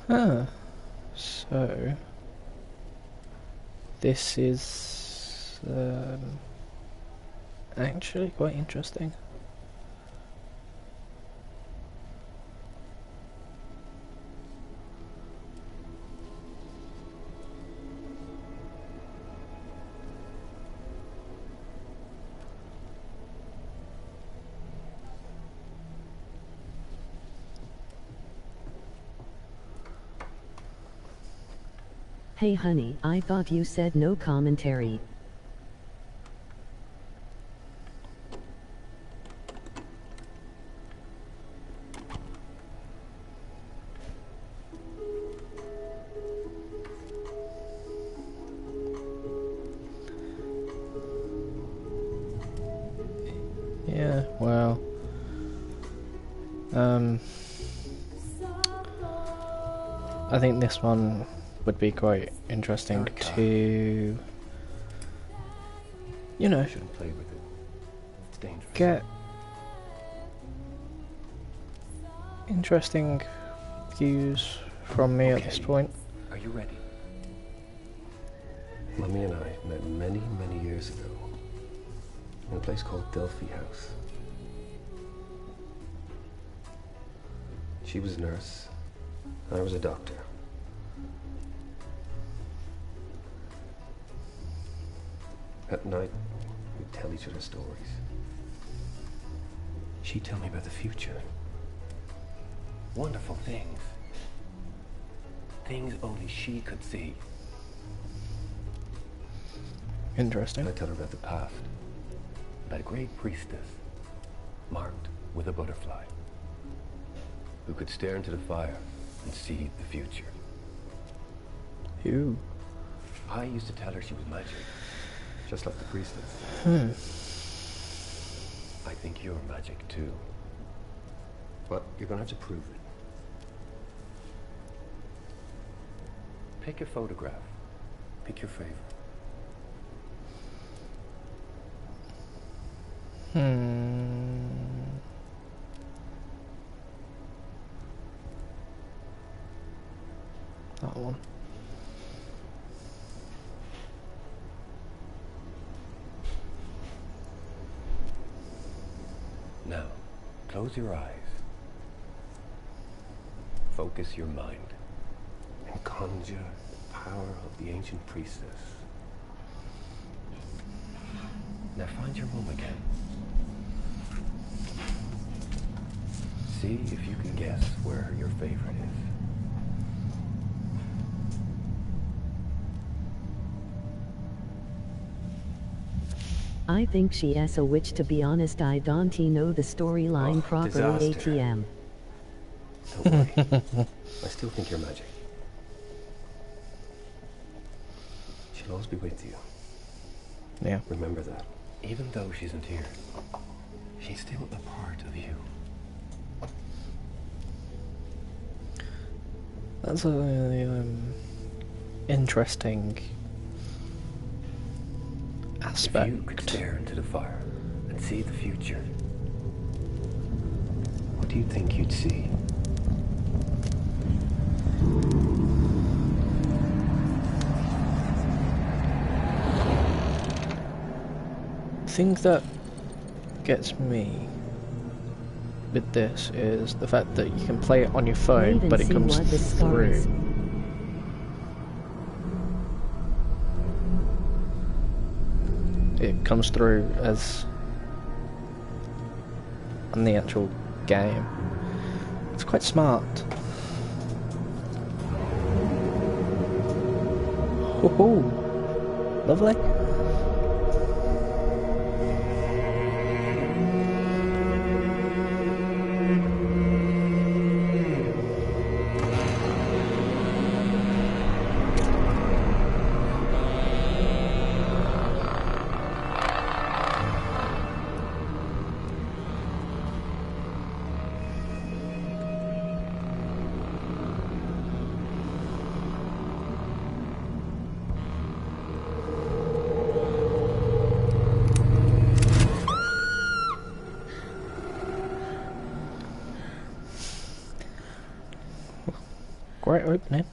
Huh. So this is actually quite interesting. Hey honey, I thought you said no commentary. Yeah, well, I think this one would be quite interesting Erica. to, you know, I shouldn't play with it. It's dangerous. get interesting views from me at this point. Are you ready? Mummy and I met many, many years ago in a place called Delphi House. She was a nurse, I was a doctor. At night, we'd tell each other stories. She'd tell me about the future. Wonderful things. Things only she could see. Interesting. I'd tell her about the past. About a great priestess, marked with a butterfly, who could stare into the fire and see the future. Ooh. I used to tell her she was magic, just like the priestess. I think you're magic too. But you're gonna have to prove it. Pick your photograph. Pick your favorite. That one. Now, close your eyes. Focus your mind. And conjure the power of the ancient priestess. Now find your mom again. See if you can guess where your favorite is. I think she is a witch, to be honest. I don't know the storyline properly. Disaster. ATM. Don't worry. I still think you're magic. She'll always be with you. Yeah. Remember that. Even though she isn't here, she's still a part of you. That's a interesting aspect. If you could stare into the fire and see the future, what do you think you'd see? The thing that gets me with this is the fact that you can play it on your phone, Wait but and it see comes what the scar through. is. It comes through as on the actual game. It's quite smart. Oh, lovely. Great opening.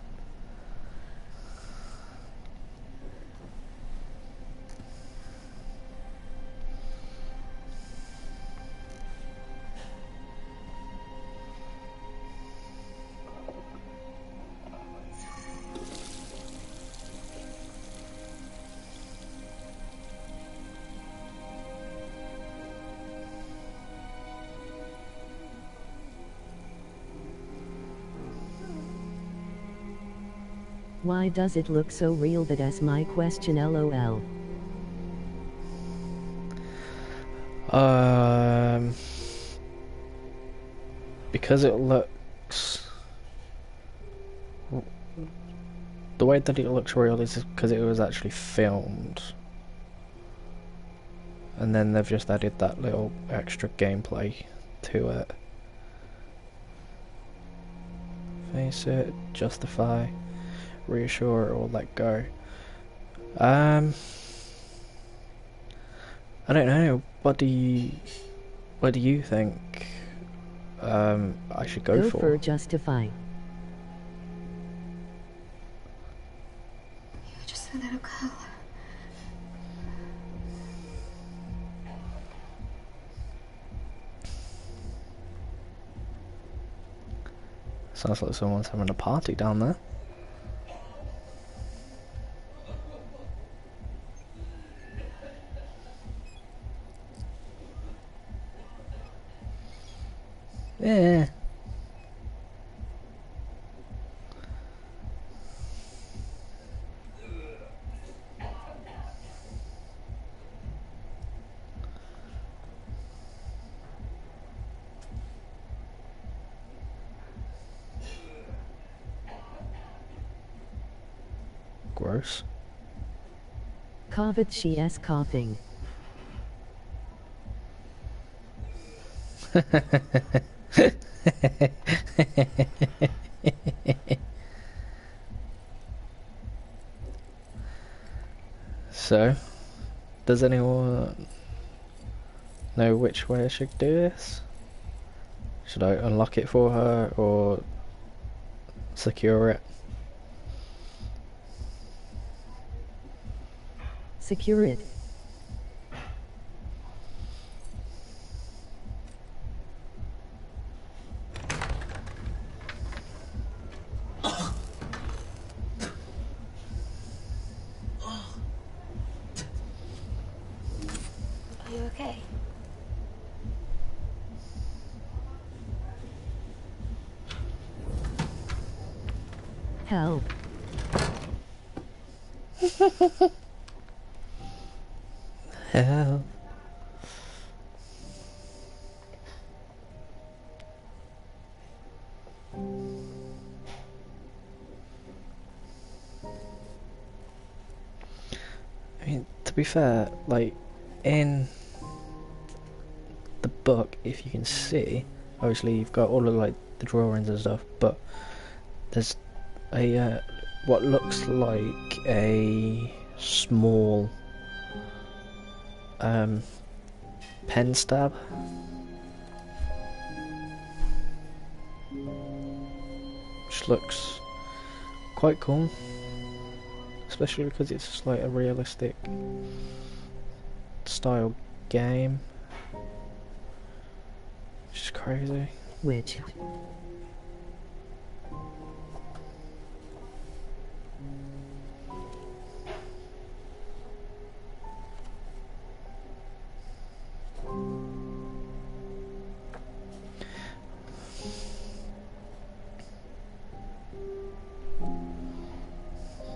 Why does it look so real? That's my question, lol. Because it looks... The way that it looks real is because it was actually filmed. And then they've just added that little extra gameplay to it. Face it, justify, reassure, or let go. I don't know. What do you think I should go for? Go for justify. You're just a little girl. Sounds like someone's having a party down there. Yeah. Gross. Covet she is coughing. So, does anyone know which way I should do this? Should I unlock it for her or secure it? Secure it. Are you okay? Help. Hell. I mean, to be fair, like, in the book, if you can see, obviously you've got all of, like, the drawings and stuff, but there's a, what looks like a small, pen stab. Which looks quite cool. Especially because it's just like a realistic style game. Which is crazy. Which?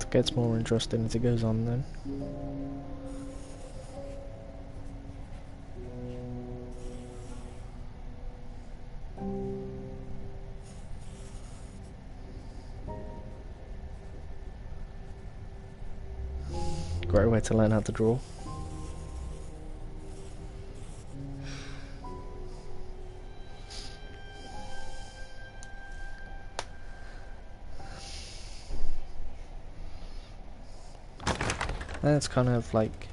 It gets more interesting as it goes on then. Great way to learn how to draw. That's kind of like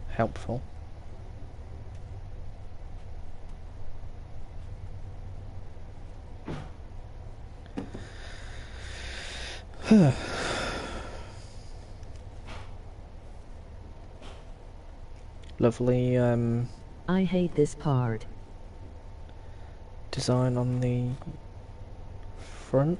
helpful. Lovely I hate this part. design on the front.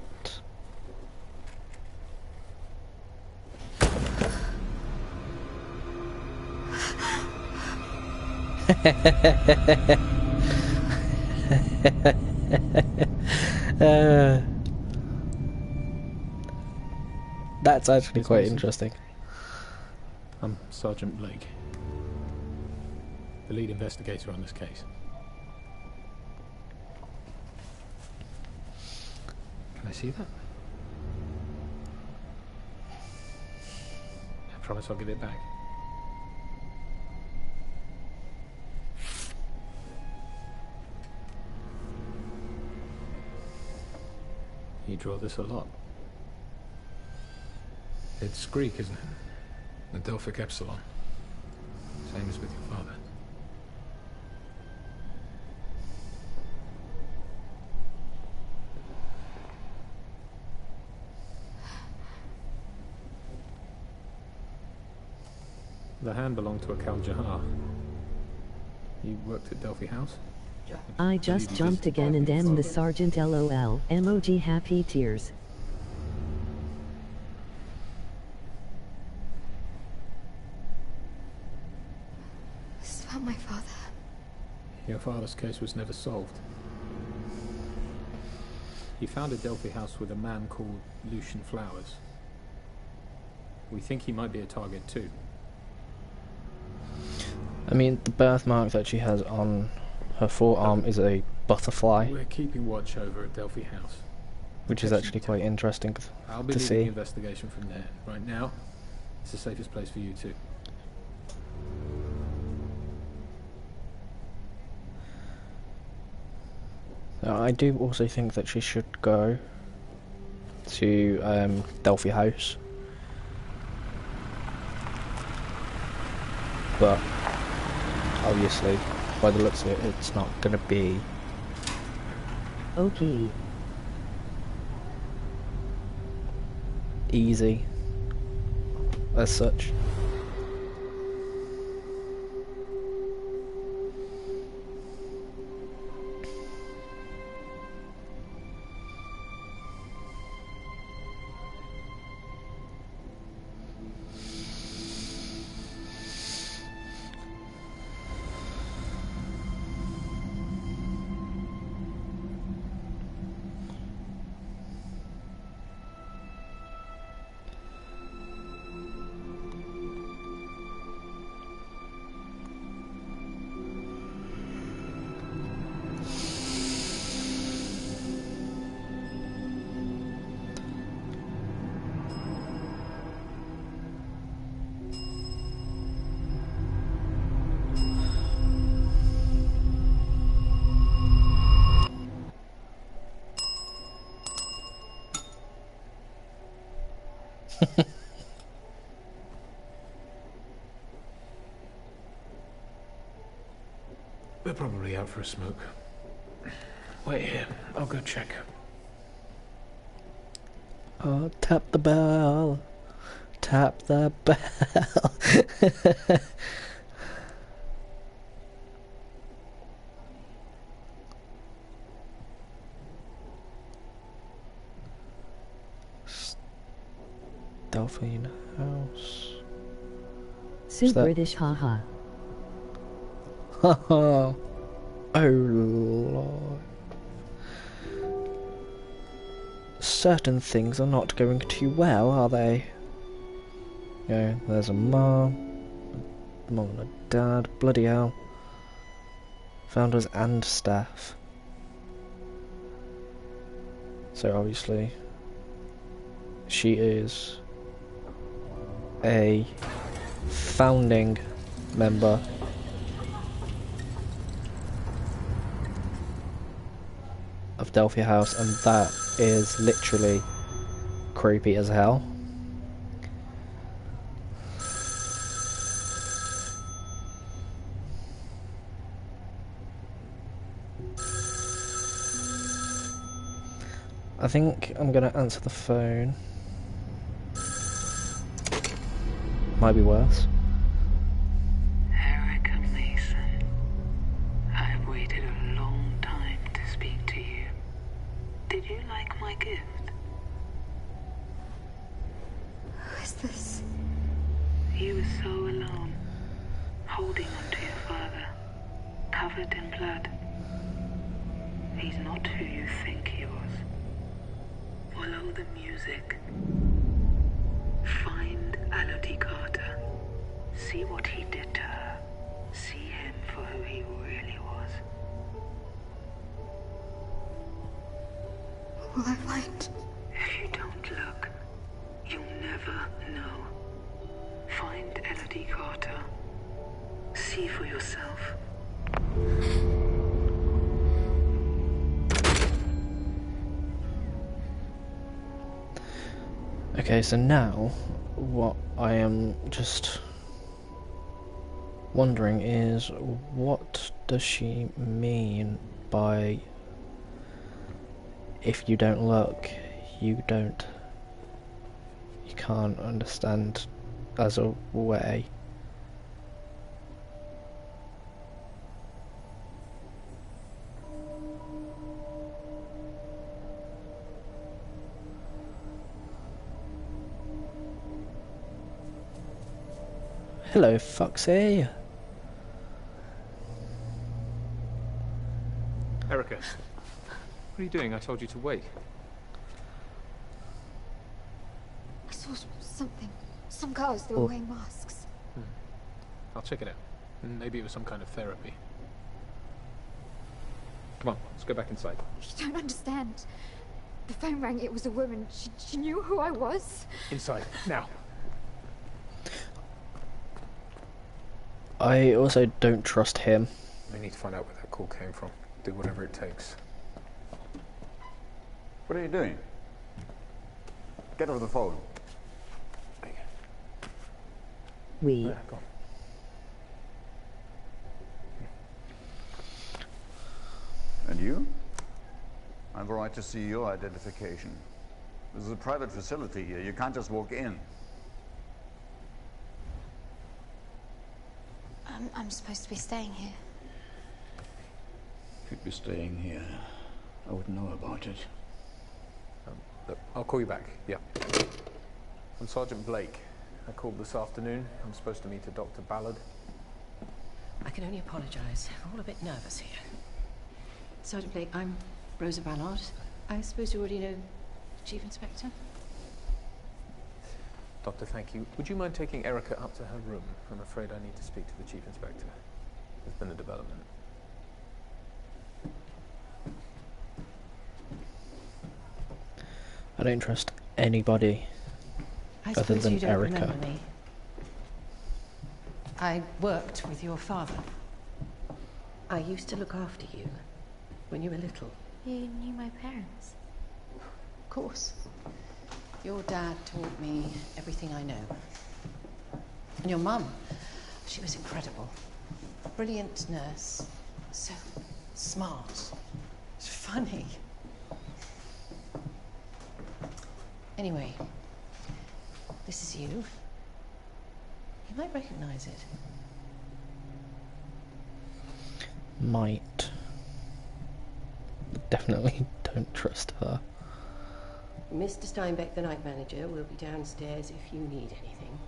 That's actually Miss quite Mason? interesting. I'm Sergeant Blake, the lead investigator on this case. Can I see that? I promise I'll give it back. You draw this a lot. It's Greek, isn't it? The Delphic Epsilon. Same as with your father. The hand belonged to a Kal Jahar. You worked at Delphi House? I just jumped again and am the sergeant LOL. Emoji happy tears. This is about my father. Your father's case was never solved. He founded Delphi House with a man called Lucian Flowers. We think he might be a target too. I mean, the birthmark that she has on her forearm is a butterfly, We're keeping watch over at Delphi House. which is actually quite interesting I'll be to leading the see. investigation from there. Right now, it's the safest place for you two. I do also think that she should go to Delphi House, but obviously, by the looks of it, it's not going to be Okay. easy as such. We're probably out for a smoke. Wait here. I'll go check. Oh, tap the bell. Tap the bell. Delphine House. Sue that- British haha. Oh Lord. Certain things are not going too well, are they? Yeah, there's a mom and a dad, bloody hell. Founders and staff. So obviously, she is a founding member of Delphi House, and that is literally creepy as hell. I think I'm gonna answer the phone. might be worse. Erica Mason, I've waited a long time to speak to you. Did you like my gift? Who is this? You were so alone, holding onto your father, covered in blood. He's not who you think he was. Follow the music. Find Elodie Carter. See what he did to her. See him for who he really was. What will I find? If you don't look, you'll never know. Find Elodie Carter. See for yourself. Okay, so now what I am just wondering is, what does she mean by if you don't look, you can't understand as a way? Hello, Foxy. Erica, what are you doing? I told you to wait. I saw something. Some girls, they were wearing masks. I'll check it out. Maybe it was some kind of therapy. Come on, let's go back inside. You don't understand. The phone rang, it was a woman. She knew who I was. Inside, now. I also don't trust him. I need to find out where that call came from. Do whatever it takes. What are you doing? Get off the phone. We. Yeah, go on. And you? I have a right to see your identification. This is a private facility here. You can't just walk in. I'm supposed to be staying here. If you'd be staying here, I would know about it. Look, I'll call you back. Yeah. I'm Sergeant Blake. I called this afternoon. I'm supposed to meet a Dr. Ballard. I can only apologise. We're all a bit nervous here. Sergeant Blake, I'm Rosa Ballard. I suppose you already know Chief Inspector? Doctor, thank you. Would you mind taking Erica up to her room? I'm afraid I need to speak to the Chief Inspector. There's been a development. I don't trust anybody I other suppose than you don't Erica. remember me. I worked with your father. I used to look after you when you were little. You knew my parents. Of course. Your dad taught me everything I know. And your mum, she was incredible. Brilliant nurse. So smart. Funny. Anyway, this is you. You might recognize it. Might. Definitely don't trust her. Mr. Steinbeck, the night manager, will be downstairs if you need anything.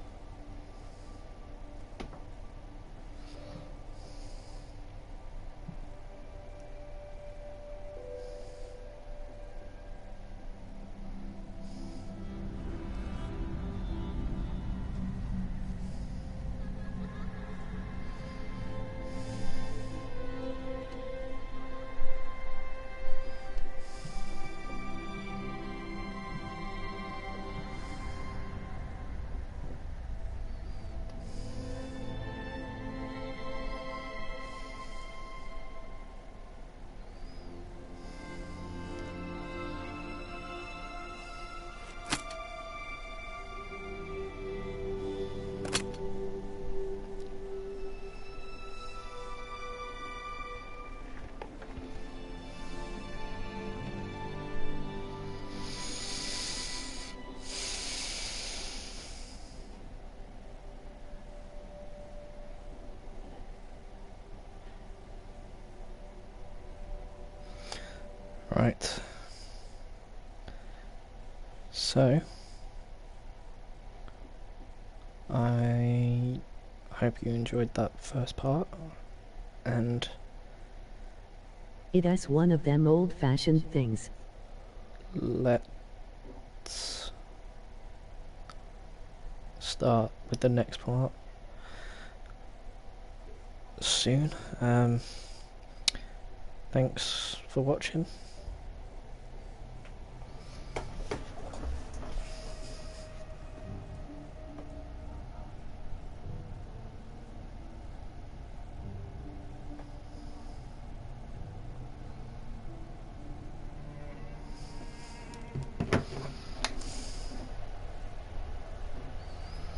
Right. So, I hope you enjoyed that first part, and It's one of them old-fashioned things. let's start with the next part soon. Thanks for watching.